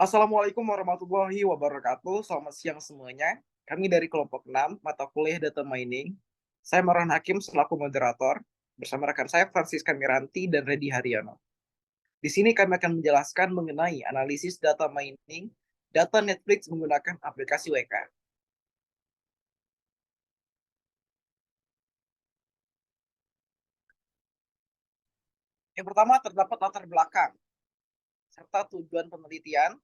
Assalamualaikum warahmatullahi wabarakatuh. Selamat siang semuanya. Kami dari kelompok 6 mata kuliah Data Mining. Saya Marwan Hakim selaku moderator bersama rekan saya Francisca Miranti dan Redi Haryono. Di sini kami akan menjelaskan mengenai analisis data mining data Netflix menggunakan aplikasi WK. Yang pertama terdapat latar belakang serta tujuan penelitian,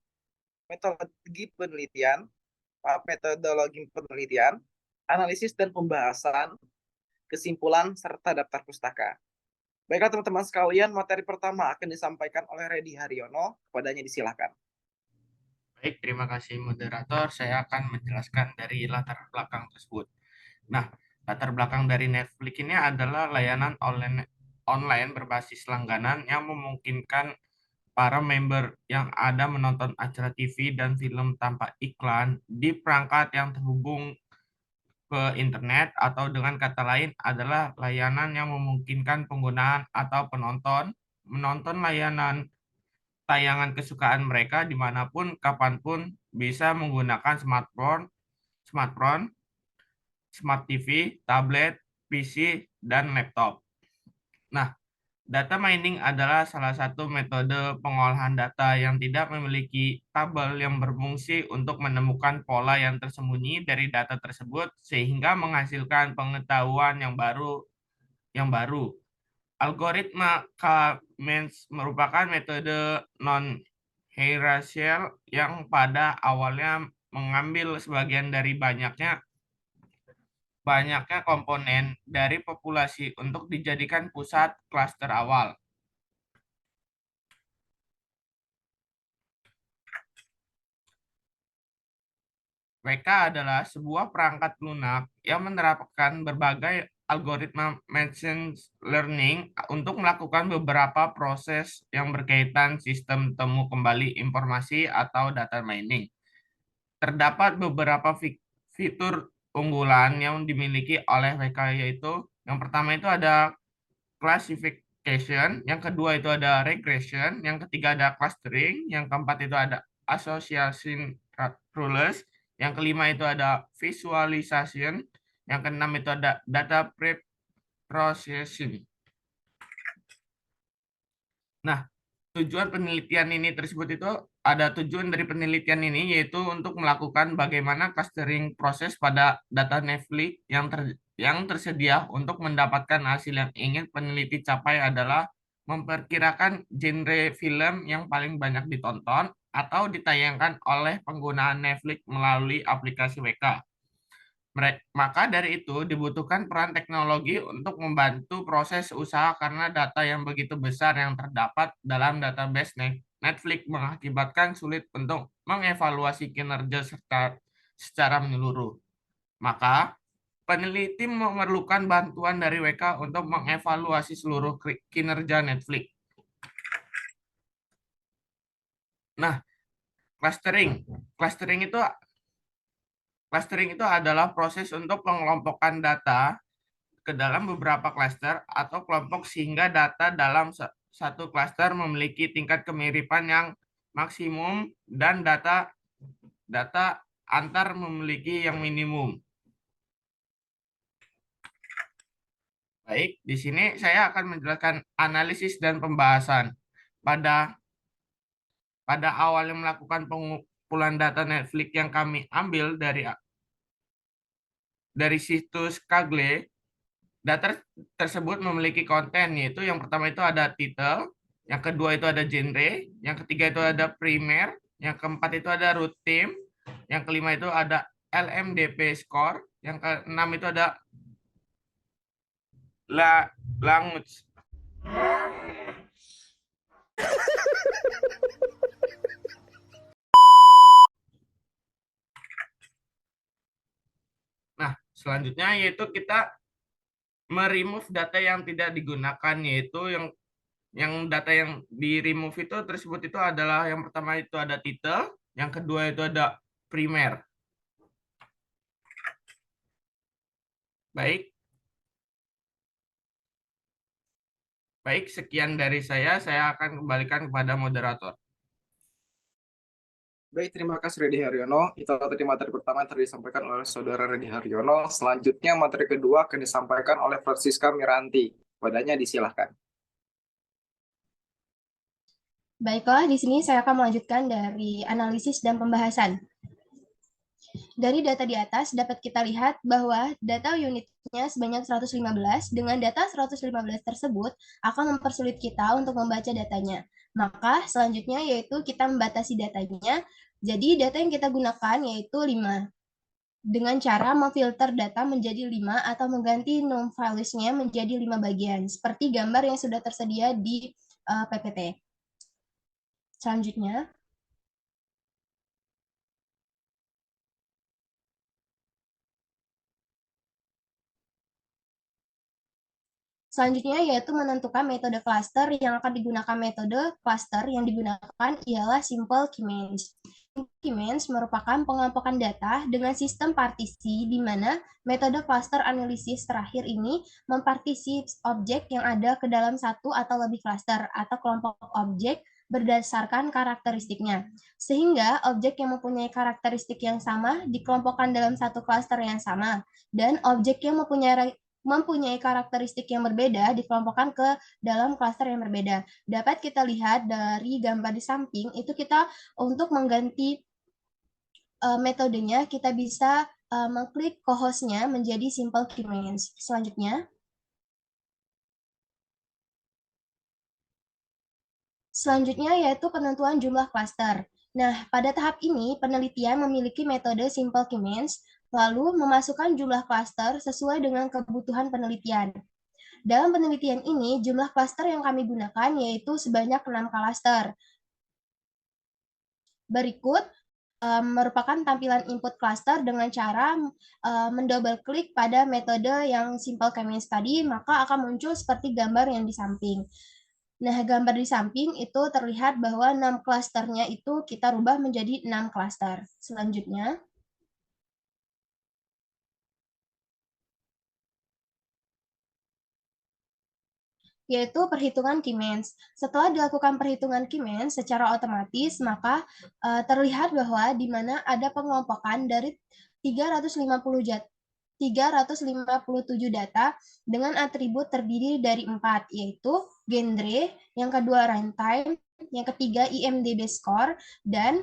metodologi penelitian, analisis dan pembahasan, kesimpulan, serta daftar pustaka. Baiklah teman-teman sekalian, materi pertama akan disampaikan oleh Redi Haryono. Kepadanya disilakan. Baik, terima kasih moderator. Saya akan menjelaskan dari latar belakang tersebut. Nah, latar belakang dari Netflix ini adalah layanan online berbasis langganan yang memungkinkan para member yang ada menonton acara TV dan film tanpa iklan di perangkat yang terhubung ke internet, atau dengan kata lain adalah layanan yang memungkinkan penggunaan atau penonton menonton layanan tayangan kesukaan mereka dimanapun, kapanpun, bisa menggunakan smartphone, smart TV, tablet, PC, dan laptop. Nah, data mining adalah salah satu metode pengolahan data yang tidak memiliki tabel yang berfungsi untuk menemukan pola yang tersembunyi dari data tersebut sehingga menghasilkan pengetahuan yang baru. Algoritma K-means merupakan metode non-hierarchical yang pada awalnya mengambil sebagian dari banyaknya komponen dari populasi untuk dijadikan pusat klaster awal. WK adalah sebuah perangkat lunak yang menerapkan berbagai algoritma machine learning untuk melakukan beberapa proses yang berkaitan sistem temu kembali informasi atau data mining. Terdapat beberapa fitur unggulan yang dimiliki oleh WK, yaitu yang pertama itu ada classification, yang kedua itu ada regression, yang ketiga ada clustering, yang keempat itu ada association rules, yang kelima itu ada visualization, yang keenam itu ada data pre-processing. Nah, tujuan dari penelitian ini yaitu untuk melakukan bagaimana clustering proses pada data Netflix yang tersedia untuk mendapatkan hasil yang ingin peneliti capai adalah memperkirakan genre film yang paling banyak ditonton atau ditayangkan oleh penggunaan Netflix melalui aplikasi WK. Maka dari itu dibutuhkan peran teknologi untuk membantu proses usaha karena data yang begitu besar yang terdapat dalam database Netflix mengakibatkan sulit untuk mengevaluasi kinerja secara menyeluruh. Maka peneliti memerlukan bantuan dari WK untuk mengevaluasi seluruh kinerja Netflix. Nah, clustering. Clustering itu clustering itu adalah proses untuk pengelompokan data ke dalam beberapa klaster atau kelompok sehingga data dalam satu klaster memiliki tingkat kemiripan yang maksimum dan data data antar memiliki yang minimum. Baik, di sini saya akan menjelaskan analisis dan pembahasan. Pada pada awalnya melakukan pengumpulan data Netflix yang kami ambil dari situs Kaggle. Data tersebut memiliki konten, yaitu yang pertama itu ada title, yang kedua itu ada genre, yang ketiga itu ada primer, yang keempat itu ada root theme, yang kelima itu ada LMDP score, yang keenam itu ada language. Nah, selanjutnya yaitu kita meremove data yang tidak digunakan, yaitu yang data yang di remove itu tersebut itu adalah yang pertama itu ada title, yang kedua itu ada primer. Baik, baik, sekian dari saya. Saya akan kembalikan kepada moderator. Baik, terima kasih Redi Haryono. Itu tadi materi pertama yang tadi disampaikan oleh Saudara Redi Haryono. Selanjutnya materi kedua akan disampaikan oleh Francisca Miranti. Padanya disilahkan. Baiklah, di sini saya akan melanjutkan dari analisis dan pembahasan. Dari data di atas dapat kita lihat bahwa data unitnya sebanyak 115, dengan data 115 tersebut akan mempersulit kita untuk membaca datanya. Maka selanjutnya yaitu kita membatasi datanya, jadi data yang kita gunakan yaitu 5. Dengan cara memfilter data menjadi 5 atau mengganti non-file list-nya menjadi 5 bagian, seperti gambar yang sudah tersedia di PPT. Selanjutnya, selanjutnya yaitu menentukan metode cluster yang akan digunakan. Metode cluster yang digunakan ialah simple key-means. Key-means merupakan pengelompokan data dengan sistem partisi di mana metode cluster analisis terakhir ini mempartisi objek yang ada ke dalam satu atau lebih cluster atau kelompok objek berdasarkan karakteristiknya. Sehingga objek yang mempunyai karakteristik yang sama dikelompokkan dalam satu cluster yang sama, dan objek yang mempunyai karakteristik yang berbeda dikelompokkan ke dalam klaster yang berbeda. Dapat kita lihat dari gambar di samping, itu kita untuk mengganti metodenya, kita bisa mengklik co-hostnya menjadi simple key-means. Selanjutnya yaitu penentuan jumlah klaster. Nah, pada tahap ini penelitian memiliki metode simple key-means, lalu memasukkan jumlah klaster sesuai dengan kebutuhan penelitian. Dalam penelitian ini, jumlah klaster yang kami gunakan yaitu sebanyak 6 klaster. Berikut merupakan tampilan input cluster dengan cara mendouble klik pada metode yang simple key-means tadi, maka akan muncul seperti gambar yang di samping. Nah, gambar di samping itu terlihat bahwa 6 klasternya itu kita rubah menjadi 6 klaster. Selanjutnya, yaitu perhitungan key-means. Setelah dilakukan perhitungan key-means secara otomatis, maka terlihat bahwa di mana ada pengelompokan dari 357 data dengan atribut terdiri dari 4, yaitu genre, yang kedua runtime, yang ketiga IMDb score, dan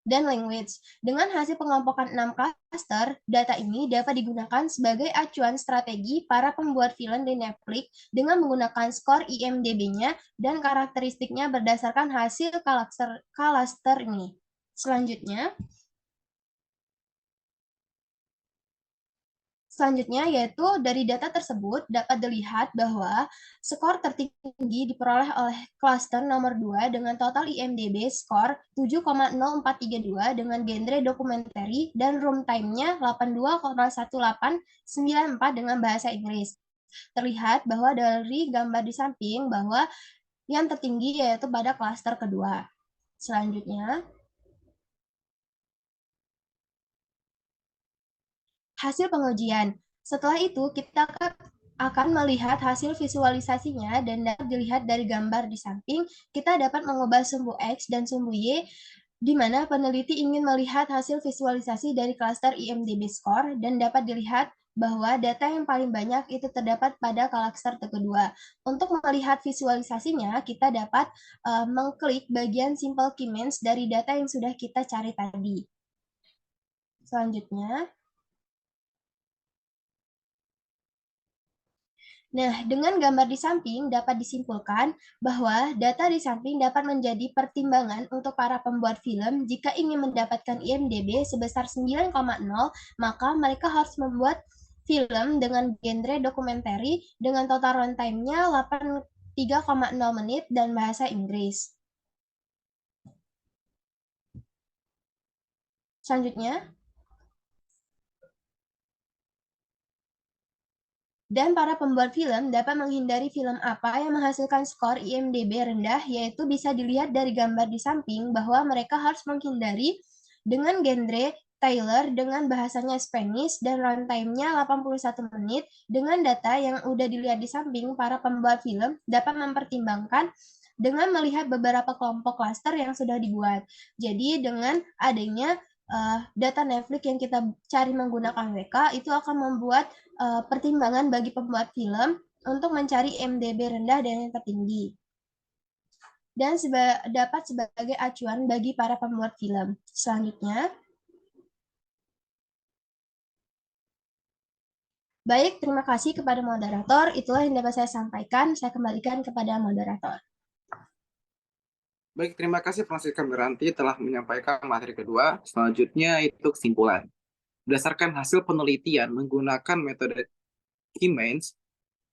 language. Dengan hasil pengelompokan 6 klaster, data ini dapat digunakan sebagai acuan strategi para pembuat film di Netflix dengan menggunakan skor IMDb-nya dan karakteristiknya berdasarkan hasil klaster ini. Selanjutnya yaitu dari data tersebut dapat dilihat bahwa skor tertinggi diperoleh oleh klaster nomor 2 dengan total IMDb skor 7,0432 dengan genre dokumenter dan runtime-nya 82,1894 dengan bahasa Inggris. Terlihat bahwa dari gambar di samping bahwa yang tertinggi yaitu pada klaster kedua. Selanjutnya, hasil pengujian. Setelah itu, kita akan melihat hasil visualisasinya dan dapat dilihat dari gambar di samping, kita dapat mengubah sumbu X dan sumbu Y, di mana peneliti ingin melihat hasil visualisasi dari klaster IMDb score dan dapat dilihat bahwa data yang paling banyak itu terdapat pada klaster kedua. Untuk melihat visualisasinya, kita dapat mengklik bagian simple key-means dari data yang sudah kita cari tadi. Selanjutnya, nah, dengan gambar di samping dapat disimpulkan bahwa data di samping dapat menjadi pertimbangan untuk para pembuat film jika ingin mendapatkan IMDb sebesar 9,0, maka mereka harus membuat film dengan genre dokumenter dengan total runtime-nya 3,0 menit dan bahasa Inggris. Selanjutnya, dan para pembuat film dapat menghindari film apa yang menghasilkan skor IMDb rendah, yaitu bisa dilihat dari gambar di samping bahwa mereka harus menghindari dengan genre Taylor dengan bahasanya Spanish dan runtime-nya 81 menit. Dengan data yang udah dilihat di samping, para pembuat film dapat mempertimbangkan dengan melihat beberapa kelompok klaster yang sudah dibuat. Jadi dengan adanya data Netflix yang kita cari menggunakan WK itu akan membuat pertimbangan bagi pembuat film untuk mencari IMDb rendah dan yang tertinggi dan dapat sebagai acuan bagi para pembuat film. Selanjutnya, baik, terima kasih kepada moderator. Itulah yang dapat saya sampaikan. Saya kembalikan kepada moderator. Baik, terima kasih Francisca Miranti telah menyampaikan materi kedua. Selanjutnya itu kesimpulan. Berdasarkan hasil penelitian menggunakan metode Keynes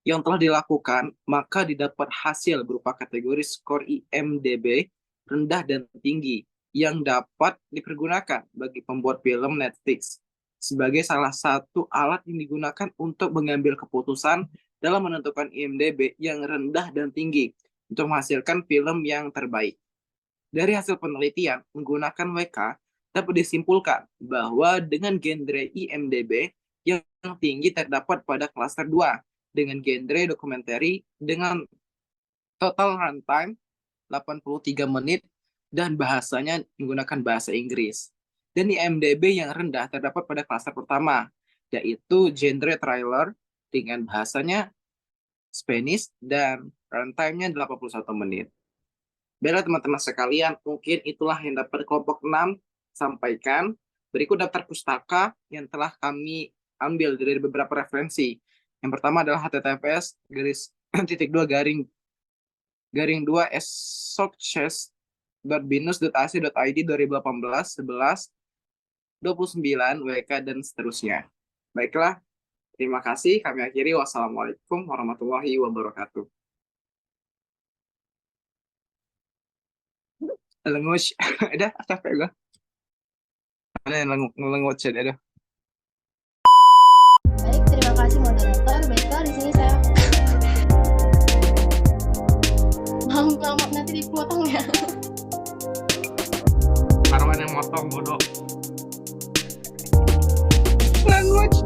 yang telah dilakukan, maka didapat hasil berupa kategori skor IMDb rendah dan tinggi yang dapat dipergunakan bagi pembuat film Netflix sebagai salah satu alat yang digunakan untuk mengambil keputusan dalam menentukan IMDb yang rendah dan tinggi untuk menghasilkan film yang terbaik. Dari hasil penelitian menggunakan WK, dapat disimpulkan bahwa dengan genre IMDb yang tinggi terdapat pada klaster 2, dengan genre dokumenter dengan total runtime 83 menit dan bahasanya menggunakan bahasa Inggris. Dan IMDb yang rendah terdapat pada klaster pertama, yaitu genre trailer dengan bahasanya Spanish dan runtime-nya 81 menit. Baiklah teman-teman sekalian, mungkin itulah yang dapat kelompok 6 sampaikan. Berikut daftar pustaka yang telah kami ambil dari beberapa referensi. Yang pertama adalah https://2 esocchess.binus.ac.id 2018 11 29 WK dan seterusnya. Baiklah, terima kasih. Kami akhiri. Wassalamualaikum warahmatullahi wabarakatuh. Lengush, ada capek gue. Ada yang lengush ada. Baik, terima kasih moderator. Baiklah, di sini saya maaf nanti dipotong ya. Marwan yang motong bodoh. Lengush.